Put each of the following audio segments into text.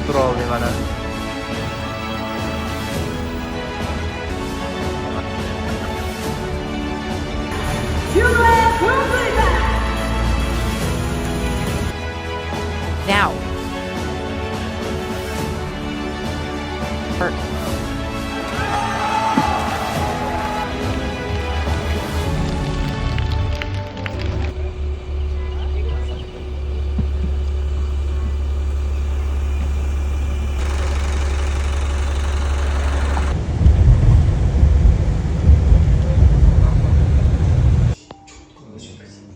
skuter oldik mana. Now.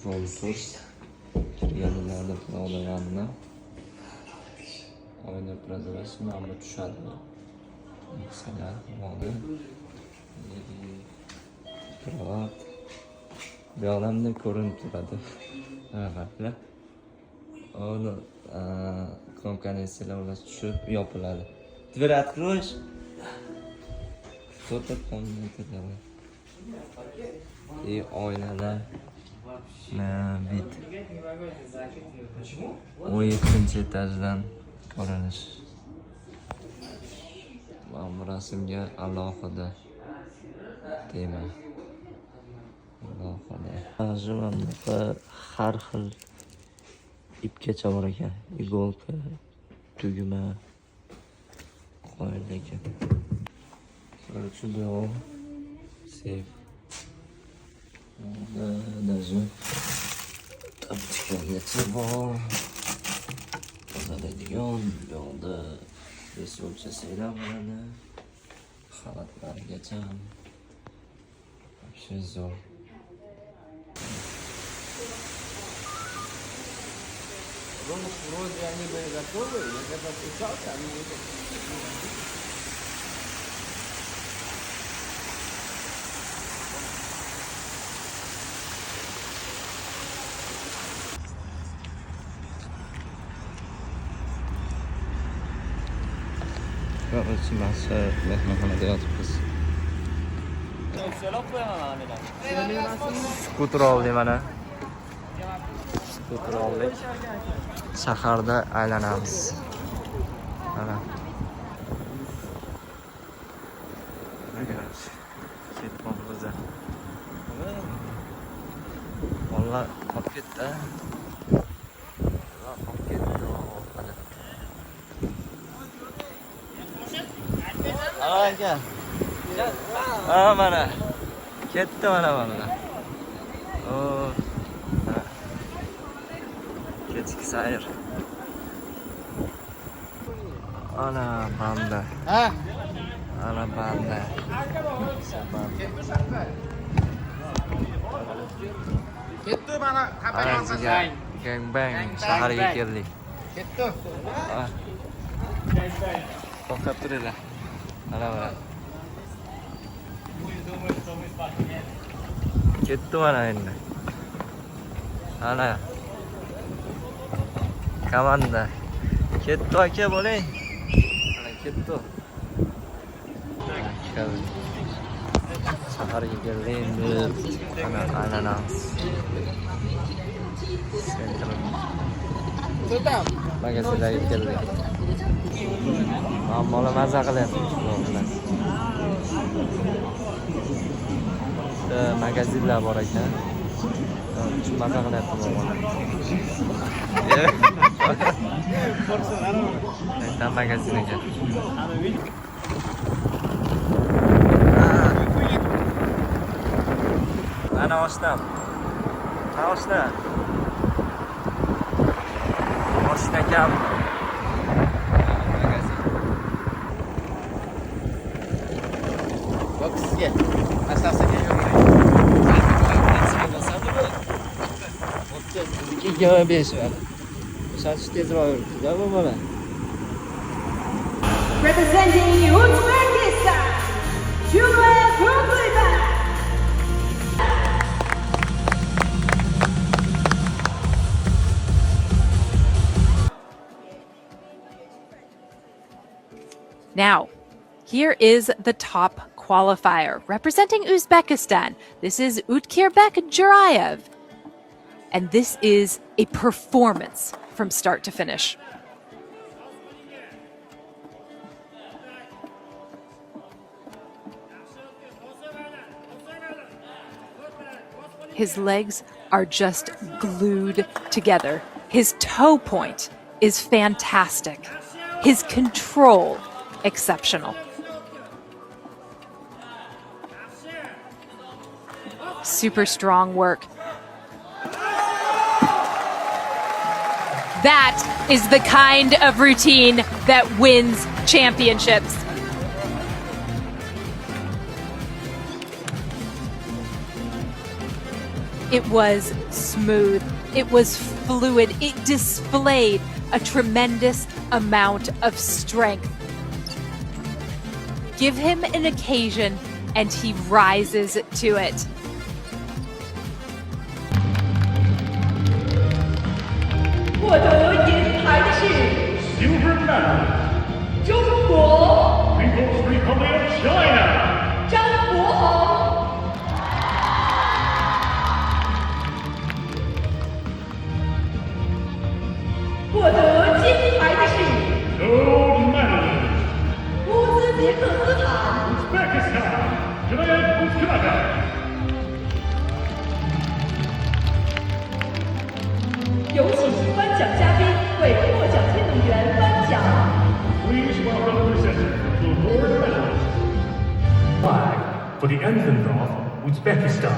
Voltus yanılarda programını oyunu prezentasyonu ama düşerdi. Mesela oldu. Kravat. Bir alemde görüntü turadi. Evet. Onu kompaniyasilar ular tushib yopiladi. Dver откроешь? Кто-то там это делает. И oynalar. Bit. 12 etajdan ko'rinish. Bu rasmga alohida tema. Alohida. Har xil ipgacha bor ekan. Igolka, tugma qo'yilgan ekan. Juda seyf. Даже taptikagacha bor. Tozaladigan yo'lda resurcha saylar bo'ladi. Xalatlargacha вообще zo'r. Вроде они были готовы, я когда встречался, они не. Короче, наша mehmonxonada yotibmiz. Skuter oldik mana. Skuter oldik. Shaharda aylanamiz. Mana. Ketmoqmiz. Vallah qolib ketdi. Aka. Mana. Ketdi mana. Kechki sayr. Ana banda. Ana banda. Ketdi mana Araziga gangbang shaharga keldik. Ketdi. To'xtab turinglar. Mana. Ketdi mana endi. Ana. Komanda. Ketdi aka bo'ling. Mana ketdi. Shaharga keldik endi. Ana aylanamiz. To'xtam. Magazinlarga keldik. Muammolar maza qilyapmiz bilan. Magazinlar bor ekan. Maza qilyapti muammolar. Tam magazinga. Ana ostam. Ostam. Mashina kam. Sizga asosiga yo'q. Ikkiga 5 var. Soch tezroq yuribdi-da bu bola. Representing Uzbekistan, Julia Kruglyeva. Now, here is the top qualifier representing Uzbekistan. This is Utkirbek Jurayev. And this is a performance from start to finish. His legs are just glued together. His toe point is fantastic. His control, exceptional. Super strong work. That is the kind of routine that wins championships. It was smooth. It was fluid. It displayed a tremendous amount of strength. Give him an occasion and he rises to it. Silver medal, 中国 People's Republic of China. 张国豪。获得金牌的是 Gold medalist, 乌兹别克斯坦 Uzbekistan, Juliet Uzbekistan. 有请颁奖嘉宾为获奖运动员颁奖。 Please welcome the recipient, the award medalist. Flag for the anthem of Uzbekistan.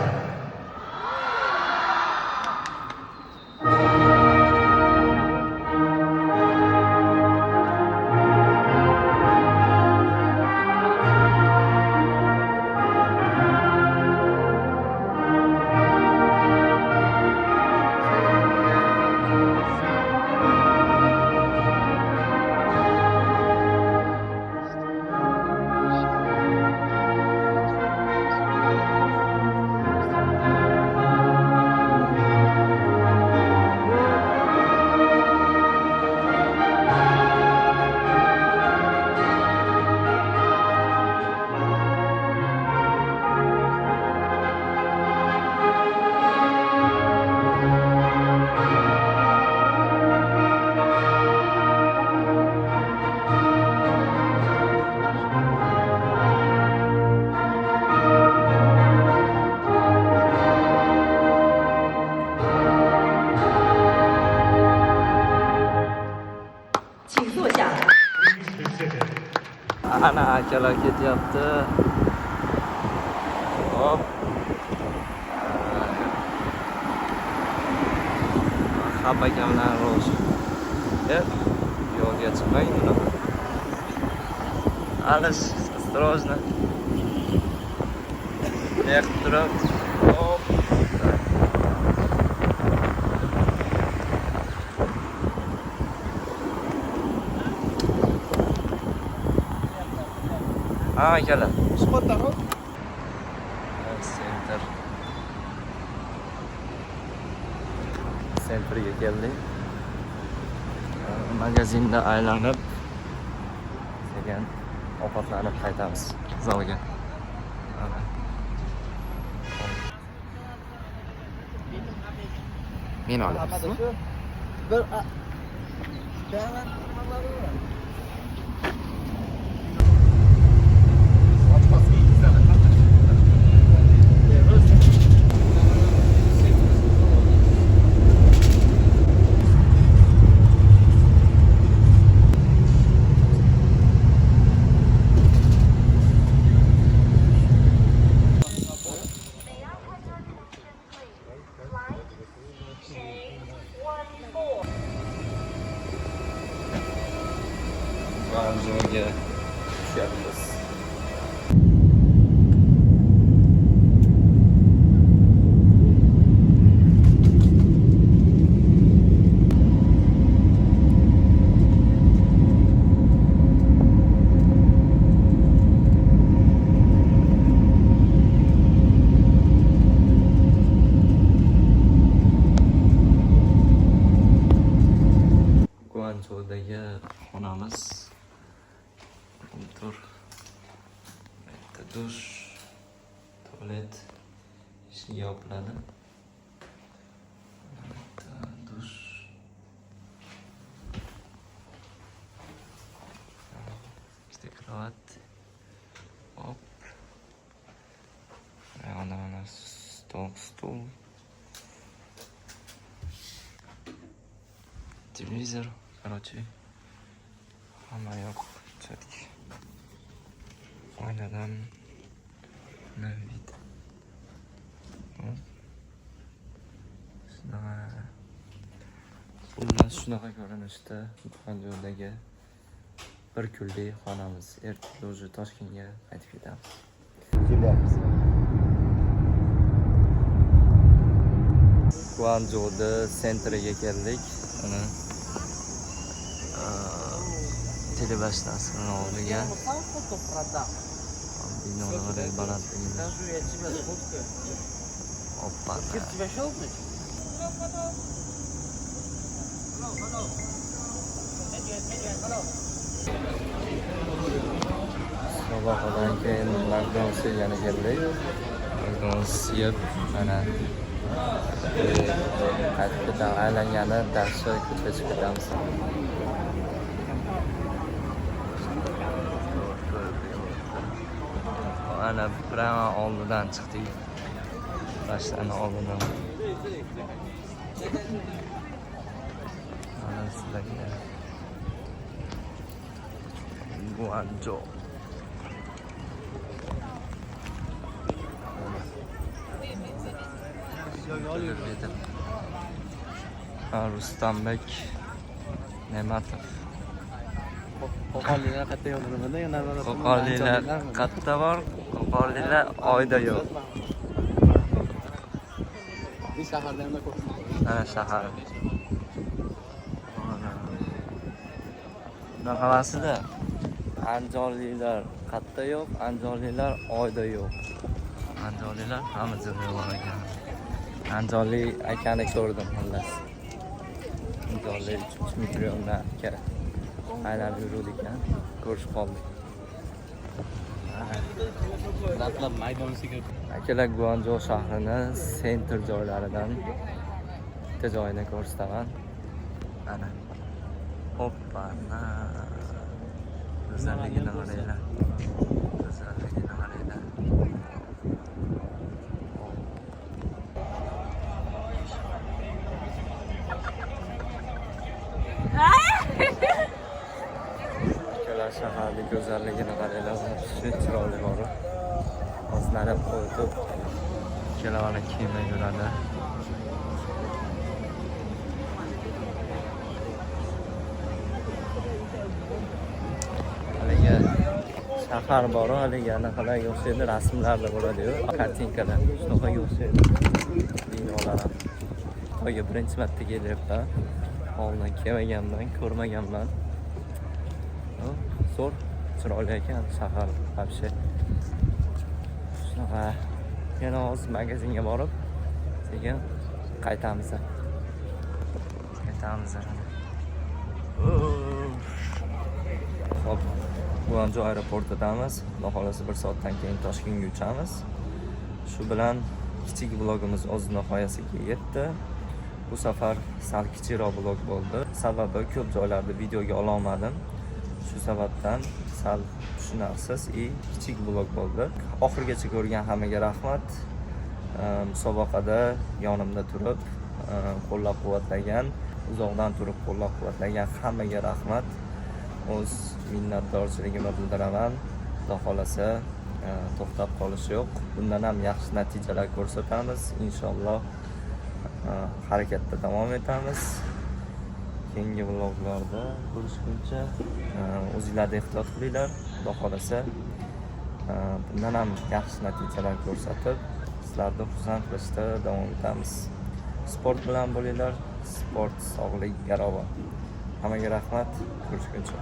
请坐下。 Ana akalar ketyapti. Hop. Habakamlar ro'sh. Yo'lga chiqmang uni. Alish, осторожно. Эх, turib. Hop. Akalar. Sentrga keldik. Magazinda aylanib sekin ovqatlanib qaytamiz zalga. Men olyapsizmi? Zo'rga tushyapmiz. Guangzhoudagi xonamiz. Tur. Bitta dush, tualet eshigi yopiladi. Bitta dush. Ikkita krovat. Hop. Mana stol. televizor, короче. Hamma yoq chatki. Oynadan vid. Xullas shunaqa ko'rinishda Anjondagi bir kunlik xonamiz. Ertaga o'zi Toshkentga qaytib ketamiz. Kelyapmiz. Guangzhouda sentriga keldik. Mana telebashtasining oldiga. Binolar balandligida. Oppa. Sabahadan keyin McDonald'sga yana keldik. McDonald's yeb, mana qaytib ketamiz. Aylangani darsga ketib ketamiz. Ana prama oldidan chiqdik. Bashlarni oldidan. Mana sizlarga Guangzhou. Rustambek Ne'matov. Qo'qonliklar qayerda yo'q nimada yana Qo'qonliklar qayerda bor? Qo'qonliklar oyda yo'q. Bu shaharda ham ko'p. Mana shahar. Bunaqasida Andijonliklar qayerda yo'q, Andijonliklar oyda yo'q. Andijonliklar hamma joyda bor ekan. Andijonlik akani ko'rdim xullas. Andijonlik 3 milliondan aka aylanib yurdik ekan, ko'rishib qoldik. Dastlab maydonsiga Akalar Guangzhou shahrini sentr joylaridan bitta joyini ko'rsataman. Mana. Hoppa. Go'zalligini qaranglar. Go'zalligini qaranglar. Akalar shaharning go'zalligini qaranglar. Shu chiroyli bor. O'zlari qo'yib kelavana kiyimda yuradi. Haligi shahar bor, haligi anaqalarga o'xshaydi, rasmlarda bo'ladi-yu, kartinkalar. Shunaqa o'xshaydi. Binolar ham. To'yga birinchi marta kelyapman. Oldin kelmaganman, ko'rmaganman. Zo'r, chiroyli ekan shahar, вообще. Shunaqa. Yana hozir magazinga borib, sekin qaytamiz. Xo'p, Guangzhou aeroportidamiz. Xudo xolasa 1 soatdan keyin Toshkentga uchamiz. Shu bilan kichik vlogimiz o'z nihoyasiga yetdi. Bu safar sal kichikroq vlog bo'ldi. Sababi ko'p joylarda videoga ola olmadim. Shu sababdan sal tushunarsiz, kichik vlog bo'ldi. Oxirigacha ko'rgan hammaga rahmat. Musobaqada yonimda turib, qo'llab-quvvatlagan, uzoqdan turib qo'llab-quvvatlagan hammaga rahmat. O'z minnatdorchiligimni bildiraman. Xudo xolasa to'xtab qolish yo'q. Bundan ham yaxshi natijalar ko'rsatamiz. Inshaalloh harakatda davom etamiz. Keyingi vloglarda ko'rishguncha o'zingizlar ehtiyot qilinglar. Xudo xolasa bundan ham yaxshi natijalar ko'rsatib, sizlarni xursand qilishda davom etamiz. Sport bilan bo'linglar. Sport sog'lik garovi. Hammaga rahmat. Ko'rishguncha.